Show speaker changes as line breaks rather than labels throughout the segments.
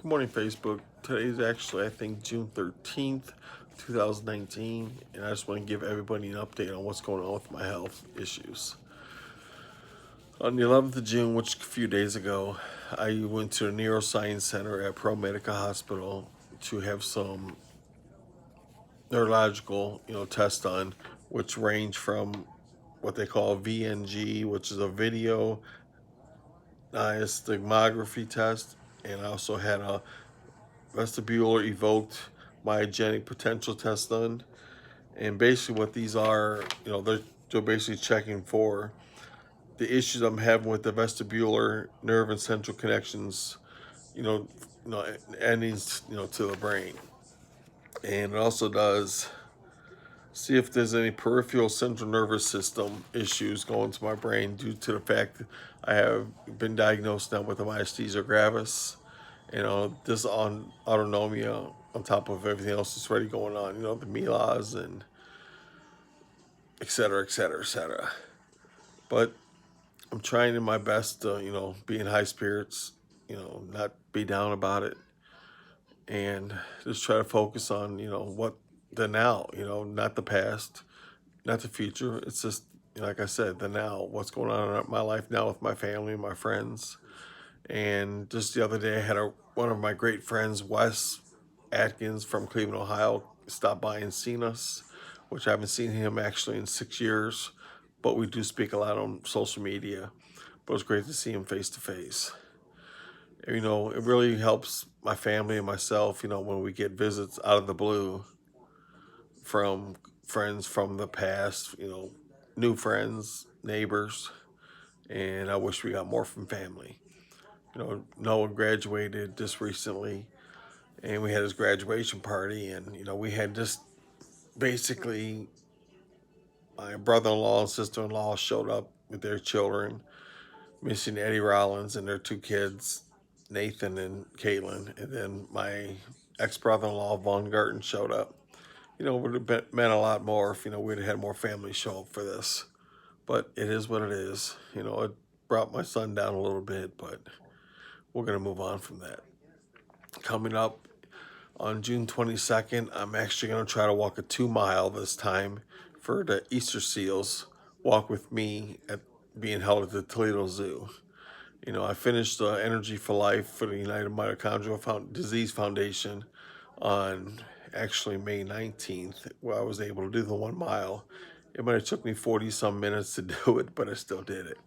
Good morning, Facebook. Today is actually, I think, June 13th, 2019, and I just want to give everybody an update on what's going on with my health issues. On the 11th of June, which is a few days ago, I went to the Neuroscience Center at ProMedica Hospital to have some neurological, tests done, which range from what they call VNG, which is a video stigmography test, and I also had a vestibular evoked myogenic potential test done. And basically, what these are, they're basically checking for the issues I'm having with the vestibular nerve and central connections, you know, endings, to the brain. And it also does see if there's any peripheral central nervous system issues going to my brain due to the fact that I have been diagnosed now with a myasthenia gravis, this on autonomia on top of everything else that's already going on, the Melas and et cetera, et cetera, et cetera. But I'm trying in my best to, be in high spirits, not be down about it, and just try to focus on, what the now, not the past, not the future. It's just, like I said, the now, what's going on in my life now with my family, my friends. And just the other day, I had one of my great friends, Wes Atkins from Cleveland, Ohio, stop by and seen us, which I haven't seen him actually in 6 years, but we do speak a lot on social media. But it was great to see him face to face. It really helps my family and myself, when we get visits out of the blue from friends from the past, new friends, neighbors, and I wish we got more from family. Noah graduated just recently, and we had his graduation party, and we had just basically my brother-in-law and sister-in-law showed up with their children, missing Eddie Rollins and their two kids, Nathan and Caitlin, and then my ex-brother-in-law Von Garten showed up. It would have meant a lot more if we'd have had more family show up for this, but it is what it is. It brought my son down a little bit, but we're gonna move on from that. Coming up on June 22nd, I'm actually going to try to walk a 2 mile this time for the Easter Seals Walk with Me at being held at the Toledo Zoo. I finished Energy for Life for the United Mitochondrial Disease Foundation on actually May 19th, where I was able to do the 1 mile. It might have took me 40 some minutes to do it, but I still did it.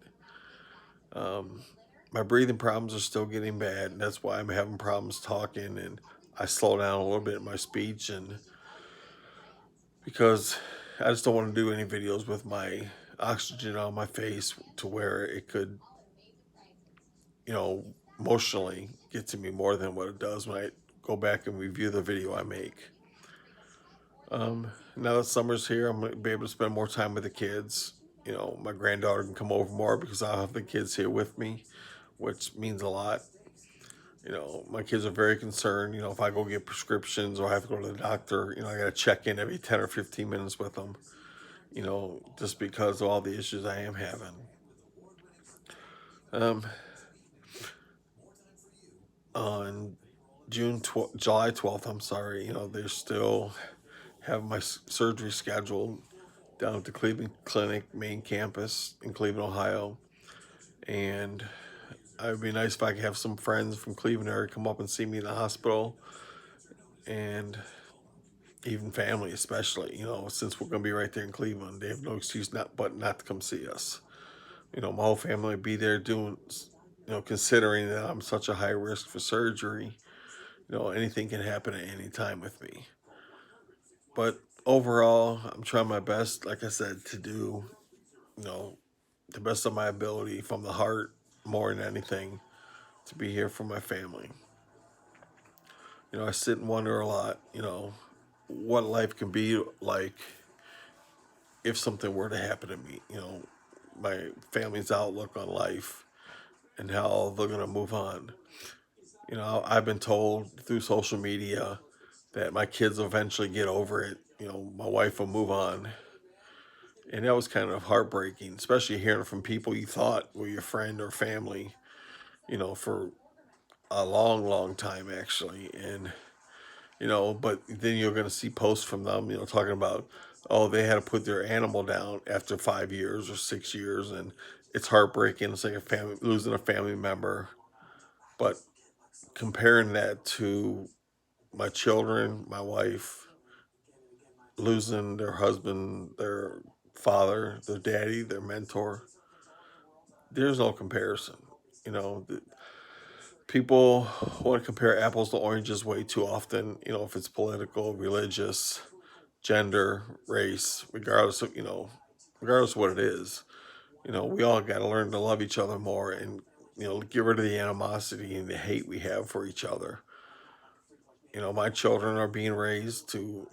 My breathing problems are still getting bad, and that's why I'm having problems talking, and I slow down a little bit in my speech, and because I just don't want to do any videos with my oxygen on my face to where it could, you know, emotionally get to me more than what it does when I go back and review the video I make. Now that summer's here, I'm going to be able to spend more time with the kids. My granddaughter can come over more because I'll have the kids here with me, which means a lot. My kids are very concerned. If I go get prescriptions or I have to go to the doctor, I got to check in every 10 or 15 minutes with them, just because of all the issues I am having. Um, on July 12th, I'm sorry, they're still have my surgery scheduled down at the Cleveland Clinic main campus in Cleveland, Ohio. And it would be nice if I could have some friends from Cleveland area come up and see me in the hospital, and even family, especially, since we're going to be right there in Cleveland. They have no excuse not to come see us. My whole family would be there doing, considering that I'm such a high risk for surgery. Anything can happen at any time with me. But overall, I'm trying my best, like I said, to do, you know, the best of my ability from the heart more than anything to be here for my family. I sit and wonder a lot, what life can be like if something were to happen to me, my family's outlook on life and how they're going to move on. I've been told through social media that my kids will eventually get over it. My wife will move on. And that was kind of heartbreaking, especially hearing from people you thought were your friend or family, for a long, long time actually. And but then you're going to see posts from them, talking about, oh, they had to put their animal down after 5 years or 6 years, and it's heartbreaking. It's like a family losing a family member. But comparing that to my children, my wife losing their husband, their father, their daddy, their mentor, there's no comparison. You know, people want to compare apples to oranges way too often. If it's political, religious, gender, race, regardless of what it is. We all got to learn to love each other more, and get rid of the animosity and the hate we have for each other. My children are being raised to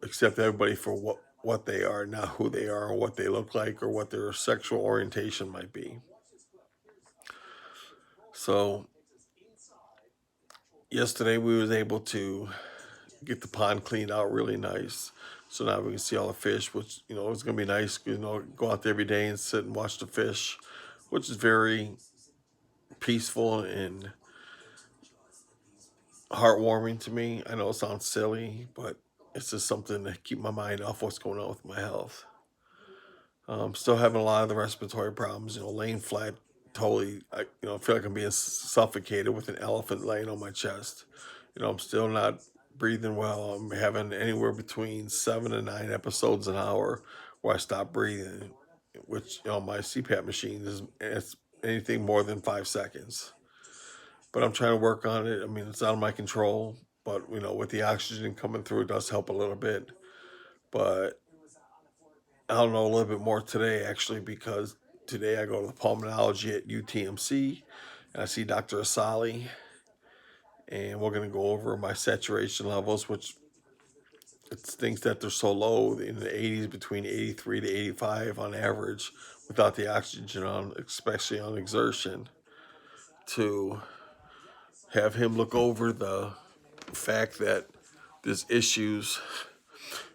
accept everybody for what they are, not who they are, or what they look like, or what their sexual orientation might be. So yesterday we was able to get the pond cleaned out really nice. So now we can see all the fish, which it's gonna be nice. Go out there every day and sit and watch the fish, which is very peaceful and heartwarming to me. I know it sounds silly, but it's just something to keep my mind off what's going on with my health. Still having a lot of the respiratory problems. Laying flat, totally. I feel like I'm being suffocated with an elephant laying on my chest. I'm still not breathing well. I'm having anywhere between 7 and 9 episodes an hour where I stop breathing, which my CPAP machine is it's anything more than 5 seconds. But I'm trying to work on it. I mean, it's out of my control, but with the oxygen coming through, it does help a little bit. But I'll know a little bit more today, actually, because today I go to the pulmonology at UTMC, and I see Dr. Asali, and we're going to go over my saturation levels, which it thinks that they're so low in the 80s, between 83 to 85 on average, without the oxygen on, especially on exertion, to have him look over the fact that there's issues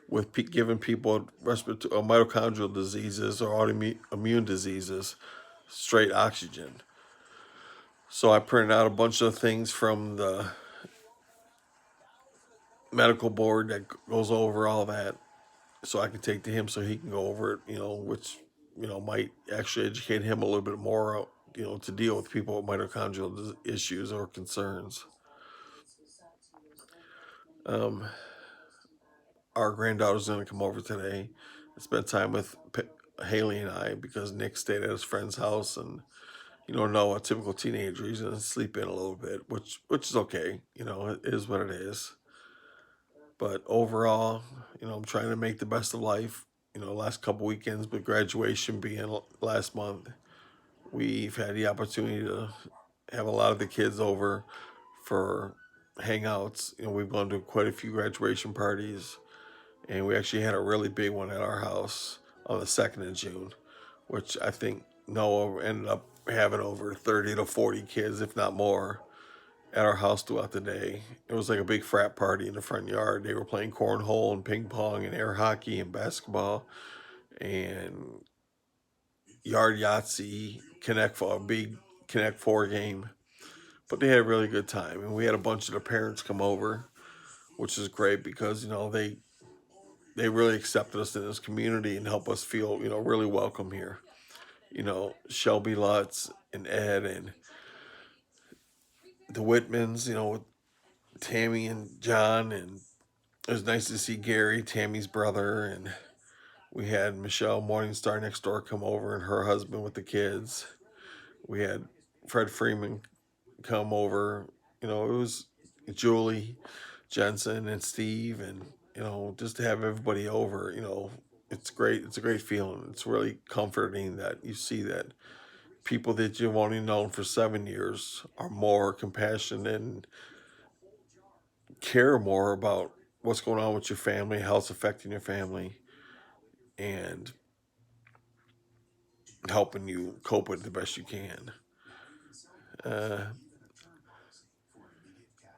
with giving people respiratory mitochondrial diseases or autoimmune diseases straight oxygen. So I printed out a bunch of things from the medical board that goes over all that, so I can take to him so he can go over it. Which might actually educate him a little bit more. To deal with people with mitochondrial issues or concerns. Um, our granddaughter's going to come over today and spend time with Haley and I, because Nick stayed at his friend's house, and Noah, a typical teenager, he's going to sleep in a little bit, which is okay. It is what it is. But overall, I'm trying to make the best of life. Last couple weekends, with graduation being last month, we've had the opportunity to have a lot of the kids over for hangouts. We've gone to quite a few graduation parties, and we actually had a really big one at our house on the 2nd of June, which I think Noah ended up having over 30 to 40 kids, if not more, at our house throughout the day. It was like a big frat party in the front yard. They were playing cornhole and ping pong and air hockey and basketball and yard Yahtzee, Connect for a big Connect 4 game. But they had a really good time, and we had a bunch of the parents come over, which is great because they really accepted us in this community and help us feel really welcome here. Shelby Lutz and Ed and the Whitmans, with Tammy and John, and it was nice to see Gary, Tammy's brother, and we had Michelle Morningstar next door come over and her husband with the kids. We had Fred Freeman come over. It was Julie Jensen and Steve, and just to have everybody over. It's great. It's a great feeling. It's really comforting that you see that people that you've only known for 7 years are more compassionate and care more about what's going on with your family, how it's affecting your family, and helping you cope with it the best you can. Uh,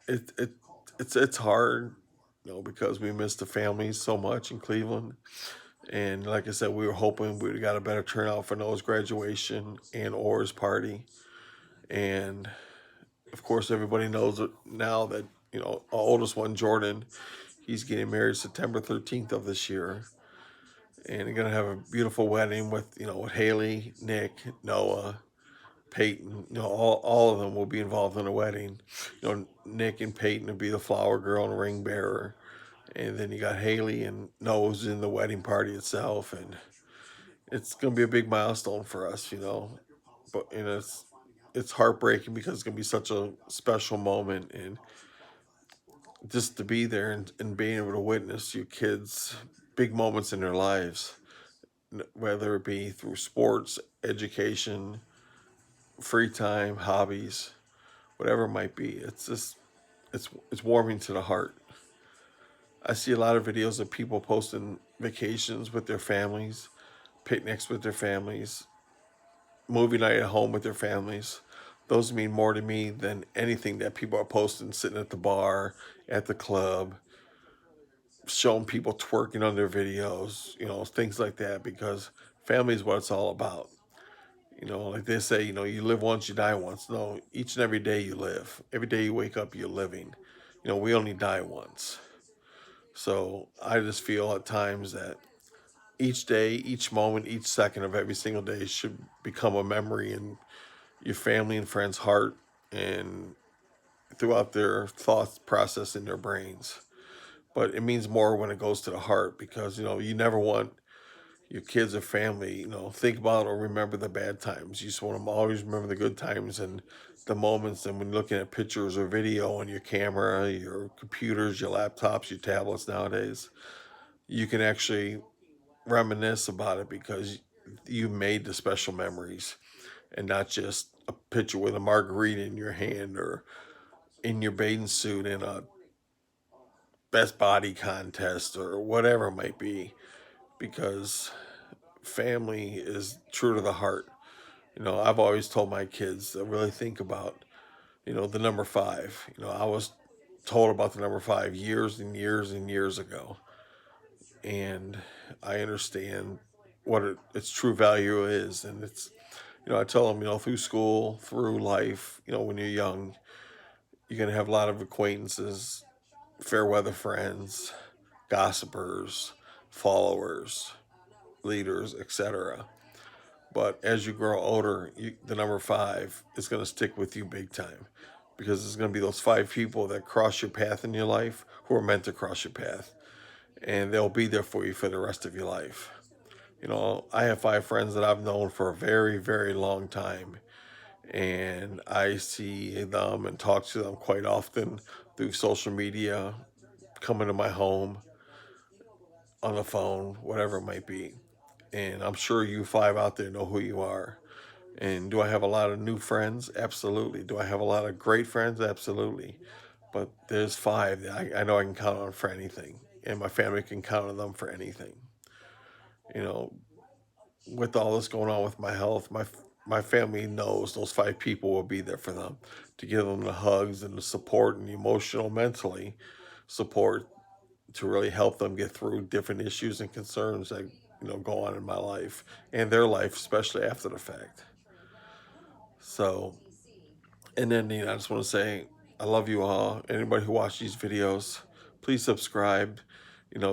it it's hard, because we miss the families so much in Cleveland. And like I said, we were hoping we would have got a better turnout for Noah's graduation and Orr's party. And of course, everybody knows it now that, our oldest one, Jordan, he's getting married September 13th of this year. And they're going to have a beautiful wedding with Haley, Nick, Noah, Peyton. All of them will be involved in the wedding. Nick and Peyton will be the flower girl and ring bearer. And then you got Haley and Noah's in the wedding party itself. And it's going to be a big milestone for us. But it's heartbreaking because it's going to be such a special moment, and just to be there and being able to witness your kids big moments in their lives, whether it be through sports, education, free time, hobbies, whatever it might be. It's warming to the heart. I see a lot of videos of people posting vacations with their families, picnics with their families, movie night at home with their families. Those mean more to me than anything that people are posting sitting at the bar, at the club, showing people twerking on their videos, things like that, because family is what it's all about. Like they say, you live once, you die once. No, each and every day you live. Every day you wake up, you're living. We only die once. So I just feel at times that each day, each moment, each second of every single day should become a memory in your family and friends' heart and throughout their thoughts process in their brains. But it means more when it goes to the heart, because you never want your kids or family, think about or remember the bad times. You just want them to always remember the good times and the moments. And when looking at pictures or video on your camera, your computers, your laptops, your tablets nowadays, you can actually reminisce about it because you made the special memories, and not just a picture with a margarita in your hand or in your bathing suit in a best body contest or whatever it might be, because family is true to the heart. I've always told my kids to really think about, the number five. I was told about the number five years and years and years ago. And I understand what its true value is. And I tell them, through school, through life, when you're young, you're going to have a lot of acquaintances, fair weather friends, gossipers, followers, leaders, etc. But as you grow older, the number five is going to stick with you big time, because it's going to be those five people that cross your path in your life who are meant to cross your path. And they'll be there for you for the rest of your life. I have five friends that I've known for a very, very long time. And I see them and talk to them quite often through social media, coming to my home, on the phone, whatever it might be. And I'm sure you five out there know who you are. And do I have a lot of new friends? Absolutely. Do I have a lot of great friends? Absolutely. But there's five that I know I can count on for anything. And my family can count on them for anything. You know, with all this going on with my health, my family knows those five people will be there for them, to give them the hugs and the support and the emotional, mentally support, to really help them get through different issues and concerns that go on in my life and their life, especially after the fact. So, and then I just want to say I love you all. Anybody who watched these videos, please subscribe.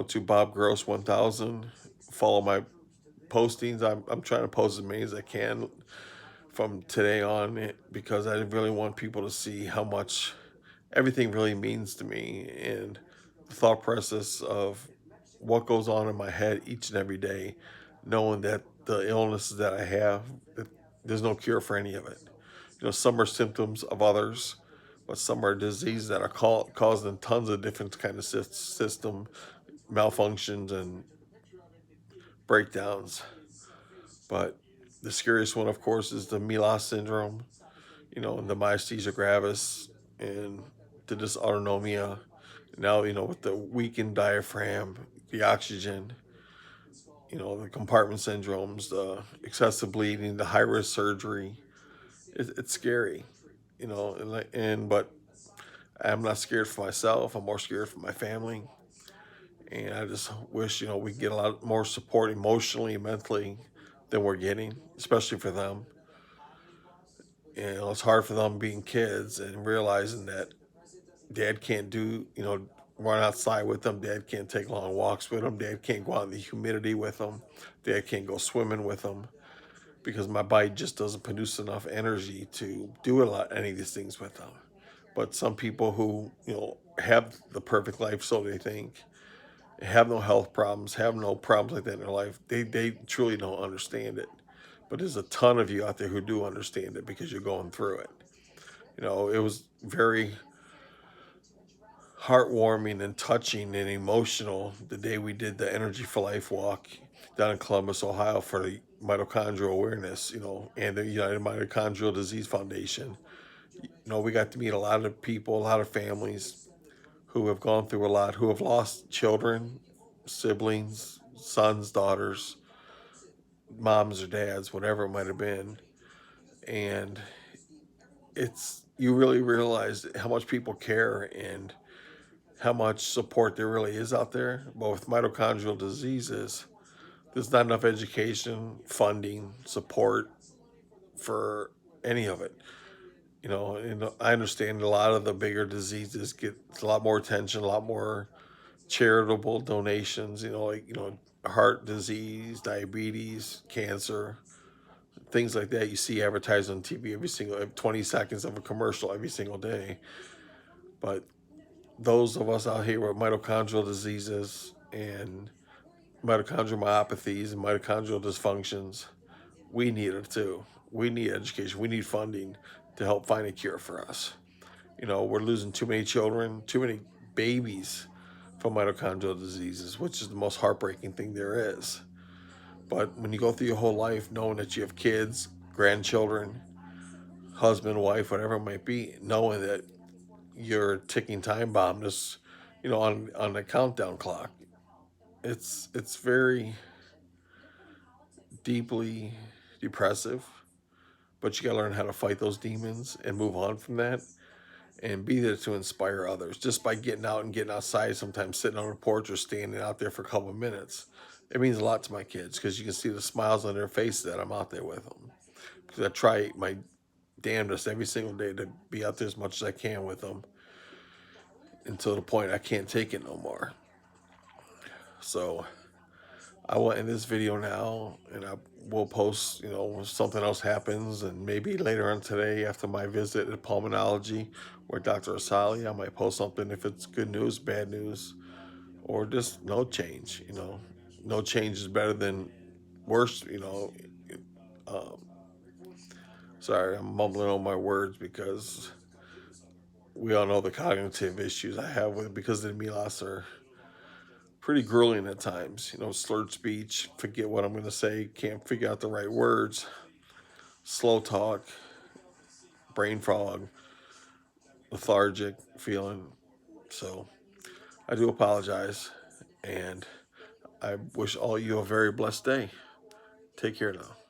To Bob Gross 1000. Follow my postings. I'm trying to post as many as I can from today on, because I really want people to see how much everything really means to me, and the thought process of what goes on in my head each and every day, knowing that the illnesses that I have, that there's no cure for any of it. Some are symptoms of others, but some are diseases that are causing tons of different kind of system malfunctions and breakdowns. But the scariest one, of course, is the Melas Syndrome, and the Myasthenia Gravis, and the dysautonomia. Now, with the weakened diaphragm, the oxygen, the compartment syndromes, the excessive bleeding, the high risk surgery. It's scary, but I'm not scared for myself. I'm more scared for my family. And I just wish, we get a lot more support emotionally and mentally than we're getting, especially for them. It's hard for them being kids and realizing that dad can't do, run outside with them. Dad can't take long walks with them. Dad can't go out in the humidity with them. Dad can't go swimming with them because my body just doesn't produce enough energy to do any of these things with them. But some people who, have the perfect life, so they think, have no health problems, have no problems like that in their life, they truly don't understand it. But there's a ton of you out there who do understand it because you're going through it. It was very heartwarming and touching and emotional the day we did the Energy for Life walk down in Columbus, Ohio for the mitochondrial awareness, and the United Mitochondrial Disease Foundation. We got to meet a lot of people, a lot of families who have gone through a lot, who have lost children, siblings, sons, daughters, moms or dads, whatever it might have been. And you really realize how much people care and how much support there really is out there. But with mitochondrial diseases, there's not enough education, funding, support for any of it. And I understand a lot of the bigger diseases get a lot more attention, a lot more charitable donations, heart disease, diabetes, cancer, things like that. You see advertised on TV every single 20 seconds of a commercial every single day. But those of us out here with mitochondrial diseases and mitochondrial myopathies and mitochondrial dysfunctions, we need it too. We need education. We need funding to help find a cure for us. We're losing too many children, too many babies from mitochondrial diseases, which is the most heartbreaking thing there is. But when you go through your whole life knowing that you have kids, grandchildren, husband, wife, whatever it might be, knowing that you're a ticking time bomb, just on the countdown clock, it's very deeply depressive. But you gotta learn how to fight those demons and move on from that and be there to inspire others just by getting out and getting outside, sometimes sitting on a porch or standing out there for a couple of minutes. It means a lot to my kids because you can see the smiles on their faces that I'm out there with them. Because I try my damnedest every single day to be out there as much as I can with them until the point I can't take it no more. So I will end this video now, and I will post, if something else happens, and maybe later on today after my visit at pulmonology with Dr. Asali, I might post something if it's good news, bad news, or just no change. No change is better than worse. Um, sorry, I'm mumbling on my words because we all know the cognitive issues I have with it because the Melas are pretty grueling at times. Slurred speech, forget what I'm going to say, can't figure out the right words, slow talk, brain fog, lethargic feeling. So I do apologize, and I wish all you a very blessed day. Take care now.